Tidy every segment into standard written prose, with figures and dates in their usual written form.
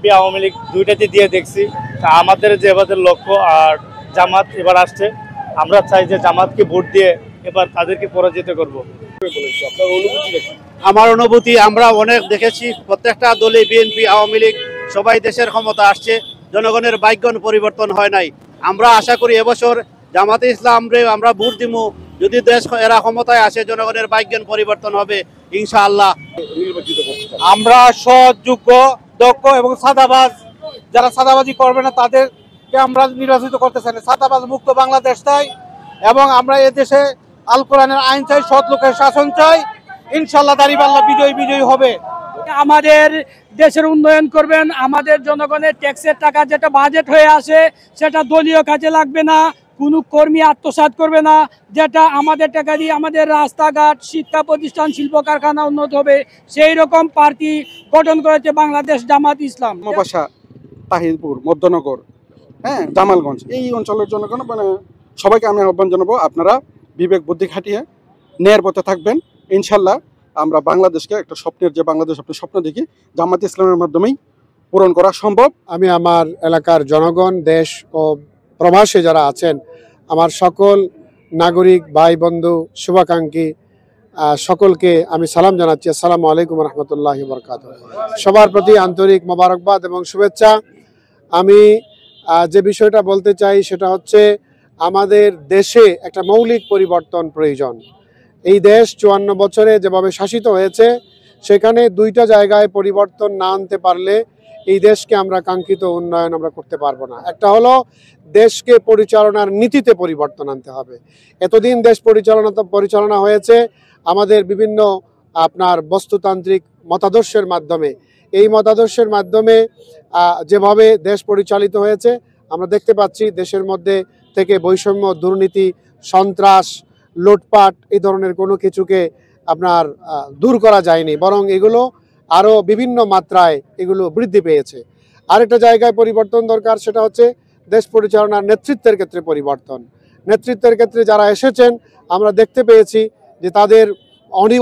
BNP Awami League দুইটাতে দিয়ে দেখছি। আমাদের যে এবারের লক্ষ্য আর জামাত এবার আসছে, আমরা চাই যে জামাতকে ভোট দিয়ে এবার তাদেরকে পরাজিত করব। আমার অনুভূতি, আমরা অনেক দেখেছি প্রত্যেকটা দলে বিএনপি আওয়ামী লীগ সবাই দেশের ক্ষমতা আসছে, জনগণের ভাগ্য পরিবর্তন হয় নাই। আমরা আশা করি এবছর জামাতে ইসলামরে আমরা ভোট দিব, যদি দেশ এরা ক্ষমতায় আসে জনগণের ভাগ্য পরিবর্তন হবে ইনশাআল্লাহ। আমরা সৎ, যোগ্য, দক্ষ এবং সাদাবাজ, যারা সাদাবাজি করবে না তাদেরকে আমরা নির্বাচিত করতে চাই। সাদাবাজ মুক্ত বাংলাদেশ চাই এবং আমরা এদেশে আল কোরআনের আইন চাই, সৎ লোকের শাসন চাই। ইনশাআল্লাহ দাঁড়িপাল্লা বিজয়ী হবে। আমাদের দেশের উন্নয়ন করবেন, আমাদের জনগণের ট্যাক্সের টাকা যেটা বাজেট হয়ে আসে সেটা দলীয় কাজে লাগবে না, কোনো কর্মী আত্মসাৎ করবে না, যেটা আমাদের টাকা দিয়ে আমাদের রাস্তাঘাট, শিক্ষা প্রতিষ্ঠান, শিল্প কারখানা উন্নত হবে, সেই রকম পার্টি গঠন করেছে বাংলাদেশ জামাত ইসলাম। মহাপাশা, তাহিরপুর, মধ্যনগর, জামালগঞ্জ, এই অঞ্চলের জনগণ সবাইকে আমি আহ্বান জানাবো, আপনারা বিবেক বুদ্ধি খাটিয়ে ন্যায়ের পথে থাকবেন। ইনশাল্লাহ আমরা বাংলাদেশকে একটা স্বপ্নের যে বাংলাদেশ আপনি স্বপ্ন দেখি, জামাত ইসলামের মাধ্যমেই পূরণ করা সম্ভব। আমি আমার এলাকার জনগণ, দেশ ও প্রবাসে যারা আছেন, আমার সকল নাগরিক ভাই বন্ধু শুভাকাঙ্ক্ষী সকলকে আমি সালাম জানাচ্ছি। আসসালামু আলাইকুম রহমতুল্লাহি ওয়া বারাকাতুহু। সবার প্রতি আন্তরিক মোবারকবাদ এবং শুভেচ্ছা। আমি যে বিষয়টা বলতে চাই সেটা হচ্ছে আমাদের দেশে একটা মৌলিক পরিবর্তন প্রয়োজন। এই দেশ 54 বছরে যেভাবে শাসিত হয়েছে, সেখানে দুইটা জায়গায় পরিবর্তন না আনতে পারলে এই দেশকে আমরা কাঙ্ক্ষিত উন্নয়ন আমরা করতে পারবো না। একটা হলো দেশকে পরিচালনার নীতিতে পরিবর্তন আনতে হবে। এতদিন দেশ পরিচালনা হয়েছে আমাদের বিভিন্ন আপনার বস্তুতান্ত্রিক মতাদর্শের মাধ্যমে। এই মতাদর্শের মাধ্যমে যেভাবে দেশ পরিচালিত হয়েছে, আমরা দেখতে পাচ্ছি দেশের মধ্যে থেকে বৈষম্য, দুর্নীতি, সন্ত্রাস, লুটপাট এই ধরনের কোনো কিছুকে আপনার দূর করা যায়নি, বরং এগুলো আরও বিভিন্ন মাত্রায় এগুলো বৃদ্ধি পেয়েছে। আরেকটা জায়গায় পরিবর্তন দরকার, সেটা হচ্ছে দেশ পরিচালনার নেতৃত্বের ক্ষেত্রে পরিবর্তন। নেতৃত্বের ক্ষেত্রে যারা এসেছেন আমরা দেখতে পেয়েছি যে তাদের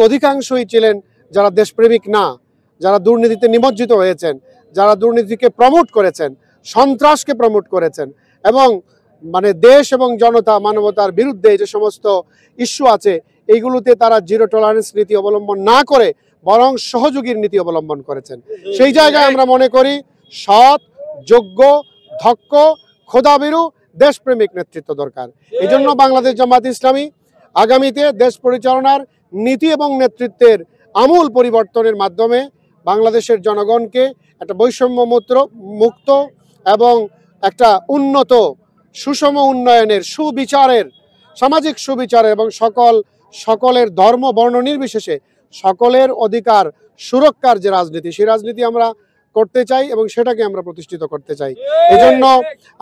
অধিকাংশই ছিলেন যারা দেশপ্রেমিক না, যারা দুর্নীতিতে নিমজ্জিত হয়েছেন, যারা দুর্নীতিকে প্রমোট করেছেন, সন্ত্রাসকে প্রমোট করেছেন এবং দেশ এবং জনতা মানবতার বিরুদ্ধে যে সমস্ত ইস্যু আছে এইগুলোতে তারা জিরো টলারেন্স নীতি অবলম্বন না করে বরং সহযোগীর নীতি অবলম্বন করেছেন। সেই জায়গায় আমরা মনে করি সৎ, যোগ্য, দক্ষ, খোদাভীরু, দেশপ্রেমিক নেতৃত্ব দরকার। এই জন্য বাংলাদেশ জামাত ইসলামী আগামীতে দেশ পরিচালনার নীতি এবং নেতৃত্বের আমূল পরিবর্তনের মাধ্যমে বাংলাদেশের জনগণকে একটা বৈষম্য মুক্ত এবং একটা উন্নত সুষম উন্নয়নের, সুবিচারের, সামাজিক সুবিচারের এবং সকলের ধর্ম বর্ণ নির্বিশেষে সকলের অধিকার সুরক্ষার যে রাজনীতি, সেই রাজনীতি আমরা করতে চাই এবং সেটাকে আমরা প্রতিষ্ঠিত করতে চাই। এজন্য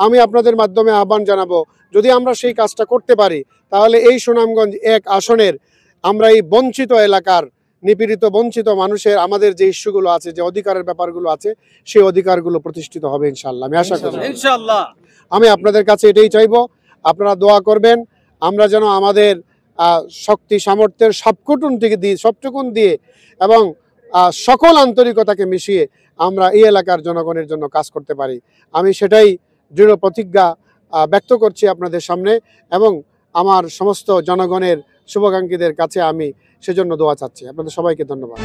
আমি আপনাদের মাধ্যমে আহ্বান জানাবো, যদি আমরা সেই কাজটা করতে পারি তাহলে এই সুনামগঞ্জ 1 আসনের আমরা এই বঞ্চিত এলাকার নিপীড়িত বঞ্চিত মানুষের আমাদের যে ইস্যুগুলো আছে, যে অধিকারের ব্যাপারগুলো আছে, সেই অধিকারগুলো প্রতিষ্ঠিত হবে ইনশাআল্লাহ। আমি আশা করি ইনশাআল্লাহ। আমি আপনাদের কাছে এটাই চাইবো, আপনারা দোয়া করবেন আমরা যেন আমাদের শক্তি সামর্থ্যের সবটুকুন দিয়ে এবং সকল আন্তরিকতাকে মিশিয়ে আমরা এই এলাকার জনগণের জন্য কাজ করতে পারি। আমি সেটাই দৃঢ় প্রতিজ্ঞা ব্যক্ত করছি আপনাদের সামনে এবং আমার সমস্ত জনগণের শুভাকাঙ্ক্ষীদের কাছে আমি সেজন্য দোয়া চাচ্ছি। আপনাদের সবাইকে ধন্যবাদ।